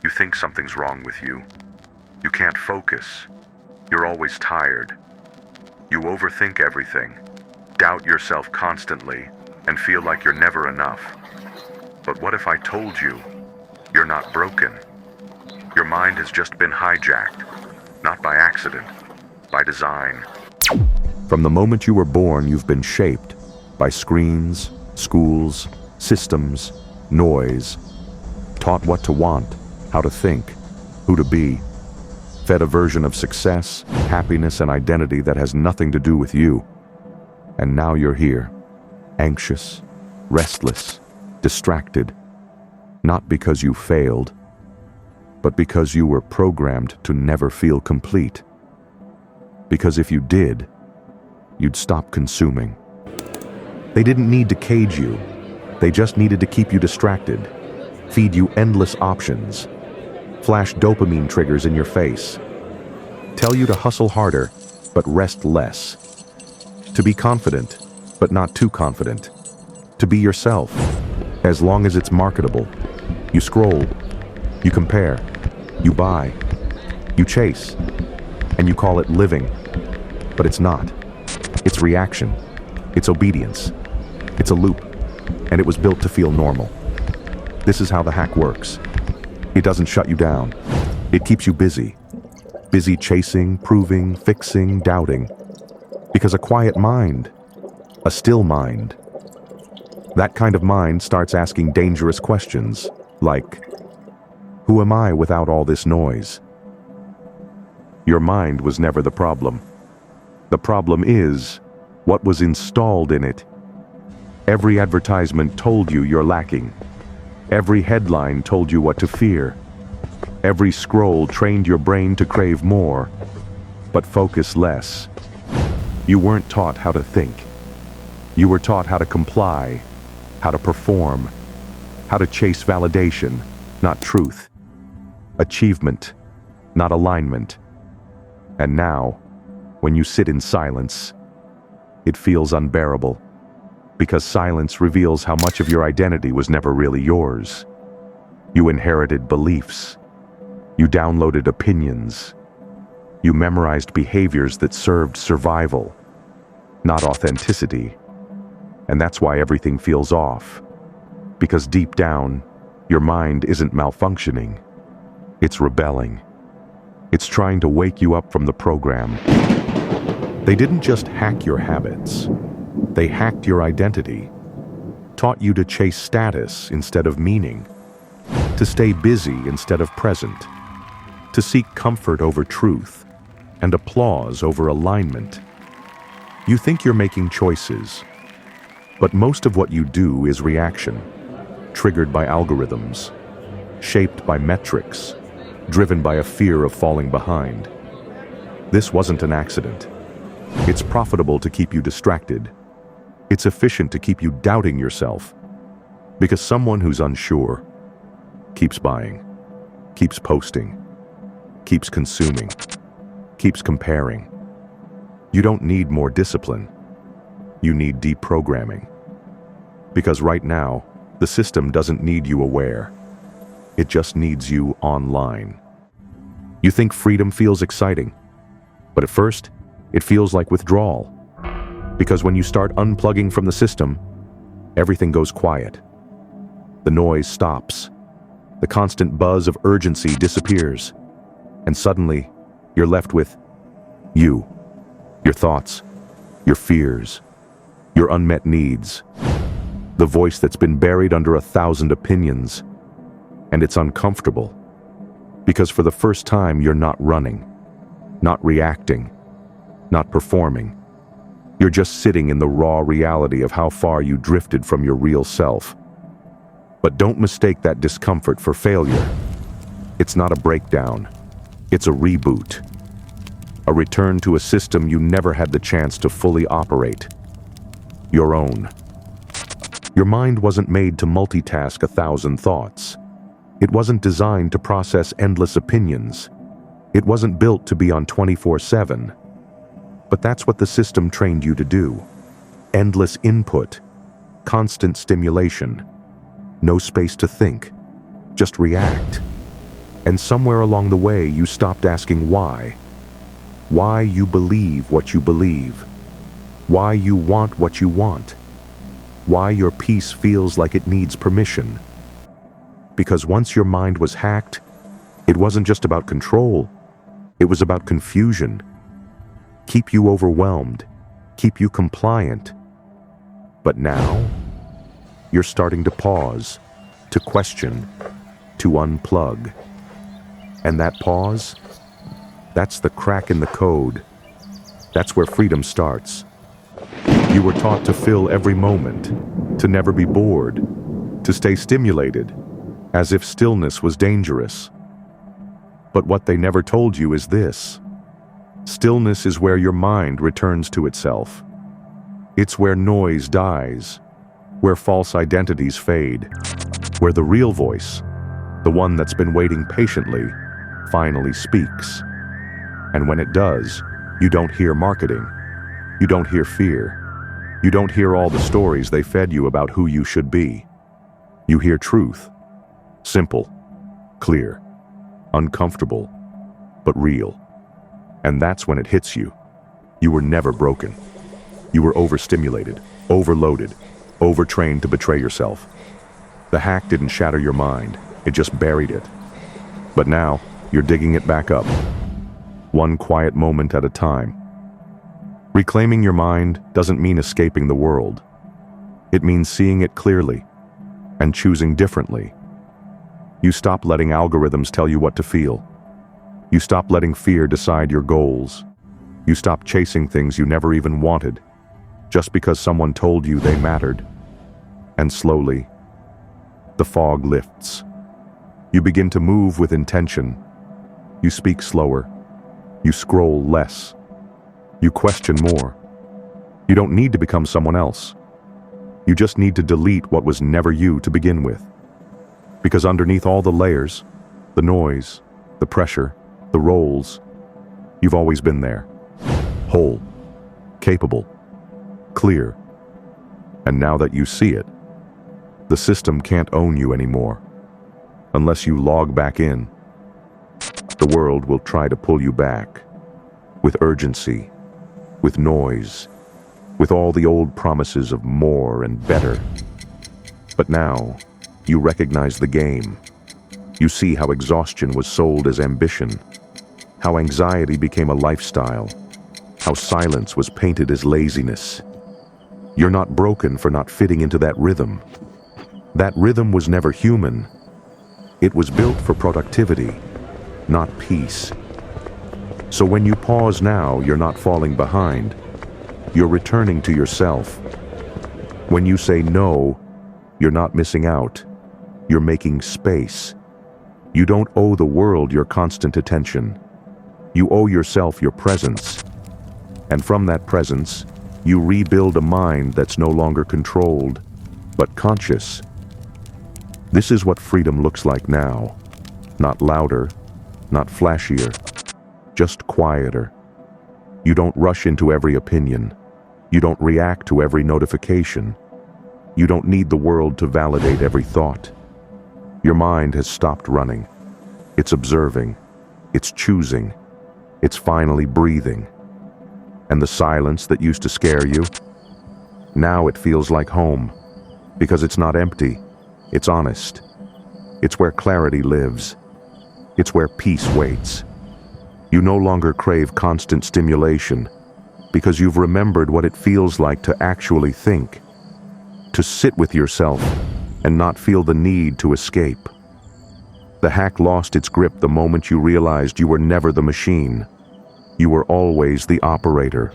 You think something's wrong with you. You can't focus. You're always tired. You overthink everything, doubt yourself constantly, and feel like you're never enough. But what if I told you you're not broken? Your mind has just been hijacked, not by accident, by design. From the moment you were born, you've been shaped by screens, schools, systems, noise, taught what to want, how to think, who to be, fed a version of success, happiness, and identity that has nothing to do with you. And now you're here, anxious, restless, distracted, not because you failed, but because you were programmed to never feel complete. Because if you did, you'd stop consuming. They didn't need to cage you. They just needed to keep you distracted, feed you endless options, flash dopamine triggers in your face, tell you to hustle harder, but rest less, to be confident, but not too confident, to be yourself, as long as it's marketable. You scroll, you compare, you buy, you chase, and you call it living. But it's not. It's reaction. It's obedience. It's a loop, and it was built to feel normal. This is how the hack works. It doesn't shut you down. It keeps you busy. Busy chasing, proving, fixing, doubting. Because a quiet mind, a still mind, that kind of mind starts asking dangerous questions, like, who am I without all this noise? Your mind was never the problem. The problem is what was installed in it. Every advertisement told you you're lacking. Every headline told you what to fear. Every scroll trained your brain to crave more, but focus less. You weren't taught how to think. You were taught how to comply, how to perform, how to chase validation, not truth. Achievement, not alignment. And now, when you sit in silence, it feels unbearable, because silence reveals how much of your identity was never really yours. You inherited beliefs. You downloaded opinions. You memorized behaviors that served survival, not authenticity. And that's why everything feels off. Because deep down, your mind isn't malfunctioning. It's rebelling. It's trying to wake you up from the program. They didn't just hack your habits. They hacked your identity, taught you to chase status instead of meaning, to stay busy instead of present, to seek comfort over truth, and applause over alignment. You think you're making choices, but most of what you do is reaction, triggered by algorithms, shaped by metrics, driven by a fear of falling behind. This wasn't an accident. It's profitable to keep you distracted. It's efficient to keep you doubting yourself. Because someone who's unsure keeps buying, keeps posting, keeps consuming, keeps comparing. You don't need more discipline. You need deprogramming. Because right now, the system doesn't need you aware. It just needs you online. You think freedom feels exciting, but at first, it feels like withdrawal. Because when you start unplugging from the system, everything goes quiet. The noise stops. The constant buzz of urgency disappears. And suddenly, you're left with you, your thoughts, your fears, your unmet needs, the voice that's been buried under 1,000 opinions. And it's uncomfortable. Because for the first time, you're not running, not reacting, not performing. You're just sitting in the raw reality of how far you drifted from your real self. But don't mistake that discomfort for failure. It's not a breakdown. It's a reboot. A return to a system you never had the chance to fully operate. Your own. Your mind wasn't made to multitask 1,000 thoughts. It wasn't designed to process endless opinions. It wasn't built to be on 24/7. But that's what the system trained you to do. Endless input, constant stimulation, no space to think, just react. And somewhere along the way, you stopped asking why. Why you believe what you believe. Why you want what you want. Why your peace feels like it needs permission. Because once your mind was hacked, it wasn't just about control, it was about confusion. Keep you overwhelmed, keep you compliant. But now, you're starting to pause, to question, to unplug. And that pause, that's the crack in the code. That's where freedom starts. You were taught to fill every moment, to never be bored, to stay stimulated, as if stillness was dangerous. But what they never told you is this. Stillness is where your mind returns to itself. It's where noise dies, where false identities fade, where the real voice, the one that's been waiting patiently, finally speaks. And when it does, you don't hear marketing. You don't hear fear. You don't hear all the stories they fed you about who you should be. You hear truth. Simple, clear, uncomfortable, but real. And that's when it hits you. You were never broken. You were overstimulated, overloaded, overtrained to betray yourself. The hack didn't shatter your mind, it just buried it. But now, you're digging it back up, one quiet moment at a time. Reclaiming your mind doesn't mean escaping the world. It means seeing it clearly and choosing differently. You stop letting algorithms tell you what to feel. You stop letting fear decide your goals. You stop chasing things you never even wanted, just because someone told you they mattered. And slowly, the fog lifts. You begin to move with intention. You speak slower. You scroll less. You question more. You don't need to become someone else. You just need to delete what was never you to begin with. Because underneath all the layers, the noise, the pressure, the roles, you've always been there. Whole, capable, clear. And now that you see it, the system can't own you anymore. Unless you log back in, the world will try to pull you back. With urgency, with noise, with all the old promises of more and better. But now, you recognize the game. You see how exhaustion was sold as ambition, how anxiety became a lifestyle, how silence was painted as laziness. You're not broken for not fitting into that rhythm. That rhythm was never human. It was built for productivity, not peace. So when you pause now, you're not falling behind. You're returning to yourself. When you say no, you're not missing out. You're making space. You don't owe the world your constant attention. You owe yourself your presence. And from that presence, you rebuild a mind that's no longer controlled, but conscious. This is what freedom looks like now. Not louder, not flashier, just quieter. You don't rush into every opinion. You don't react to every notification. You don't need the world to validate every thought. Your mind has stopped running. It's observing. It's choosing. It's finally breathing. And the silence that used to scare you, now it feels like home, because it's not empty. It's honest. It's where clarity lives. It's where peace waits. You no longer crave constant stimulation because you've remembered what it feels like to actually think, to sit with yourself and not feel the need to escape. The hack lost its grip the moment you realized you were never the machine. You were always the operator.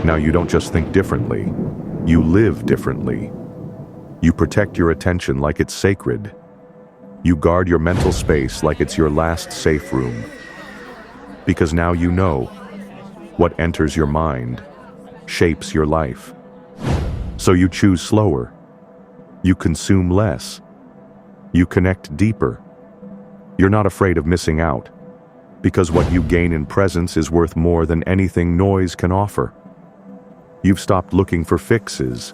Now you don't just think differently, you live differently. You protect your attention like it's sacred. You guard your mental space like it's your last safe room. Because now you know what enters your mind shapes your life. So you choose slower. You consume less. You connect deeper. You're not afraid of missing out, because what you gain in presence is worth more than anything noise can offer. You've stopped looking for fixes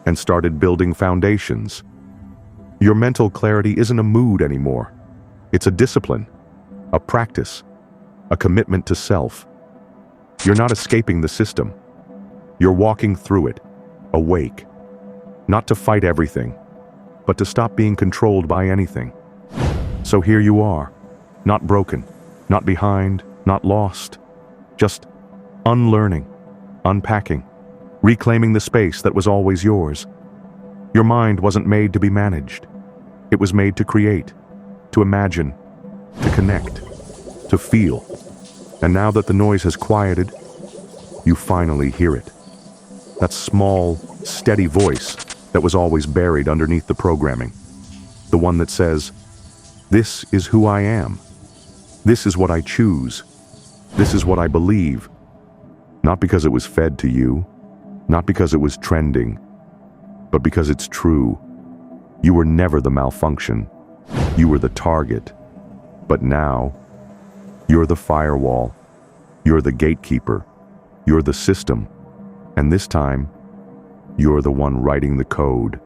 and started building foundations. Your mental clarity isn't a mood anymore. It's a discipline, a practice, a commitment to self. You're not escaping the system. You're walking through it, awake. Not to fight everything, but to stop being controlled by anything. So here you are, not broken, not behind, not lost, just unlearning, unpacking, reclaiming the space that was always yours. Your mind wasn't made to be managed. It was made to create, to imagine, to connect, to feel. And now that the noise has quieted, you finally hear it. That small, steady voice that was always buried underneath the programming. The one that says, "This is who I am. This is what I choose. This is what I believe." Not because it was fed to you, not because it was trending, but because it's true. You were never the malfunction. You were the target. But now, you're the firewall. You're the gatekeeper. You're the system. And this time, you're the one writing the code.